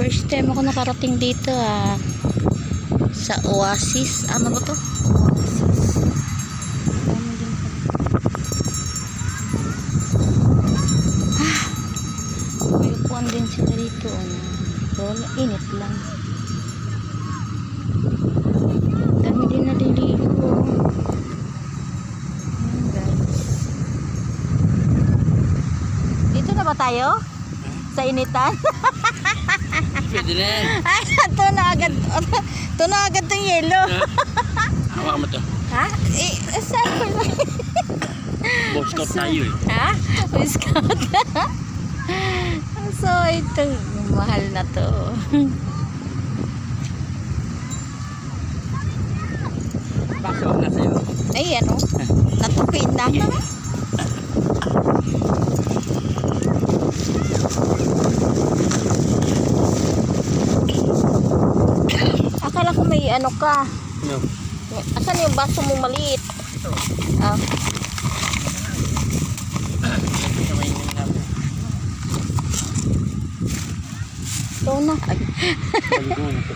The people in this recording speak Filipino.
First time ako nakarating dito sa Oasis. Ano ba to? Oasis. May upuan din sila dito. Pero init lang. Dami din naliligo. Ayan guys. Dito na ba tayo? Sa initan? Pwede na yan. Ay, ito na agad. Ito na agad itong yelo. Hawak mo to. Ha? Saan ko na? Boy Scout tayo eh. Ha? Boy Scout. So, ito. Mahal na to. Bakit na sa'yo? Ay, ano? Natupin na. Akala ko may ano ka. No. Asan yung baso mo maliit? Ah. Ito na. Baligo na to.